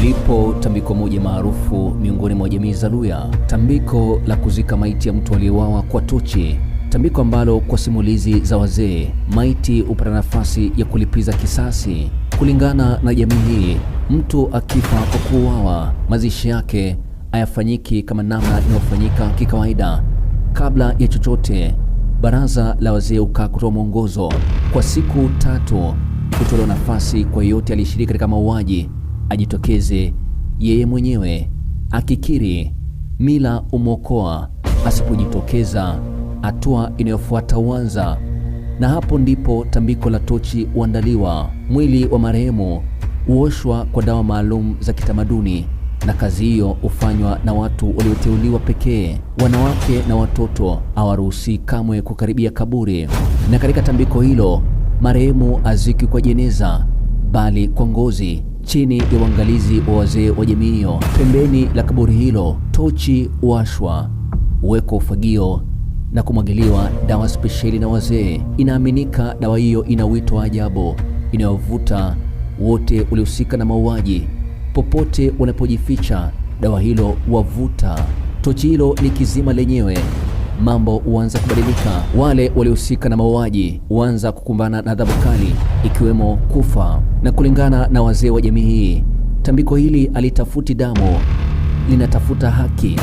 Lipo tambiko moja maarufu miongoni mwa jamii za Luhya, tambiko la kuzika maiti ya mtu aliyeuawa kwa tochi. Tambiko ambalo kwa simulizi za wazee, maiti hupata nafasi ya kulipiza kisasi. Kulingana na jamii hii, mtu akifa kwa kuuawa, mazishi yake hayafanyiki kama namna inayofanyika kikawaida. Kabla ya chochote, baraza la wazee hukaa kutoa mwongozo kwa siku 3, kutoa nafasi kwa yeyote aliyeshiriki katika mauaji ajitokeze yeye mwenyewe akikiri. Mila umwokoa, asipojitokeza hatua inayofuata huanza. Na hapo ndipo tambiko la tochi huandaliwa. Mwili wa marehemu huoshwa kwa dawa maalum za kitamaduni, na kazi hiyo hufanywa na watu walioteuliwa pekee. Wanawake na watoto hawaruhusi kamwe kukaribia kaburi. Na katika tambiko hilo, marehemu hazikwi kwa jeneza, bali kwa ngozi, chini ya uangalizi wa wazee wa jamii hiyo. Pembeni la kaburi hilo, tochi huwashwa, huwekwa ufagio na kumwagiliwa dawa spesheli na wazee. Inaaminika dawa hiyo ina wito wa ajabu, inayovuta wote waliohusika na mauaji. Popote wanapojificha, dawa hilo wavuta. Tochi hilo likizima lenyewe, mambo huanza kubadilika. Wale waliohusika na mauaji huanza kukumbana na adhabu kali, ikiwemo kufa. Na kulingana na wazee wa jamii hii, tambiko hili halitafuti damu, linatafuta haki.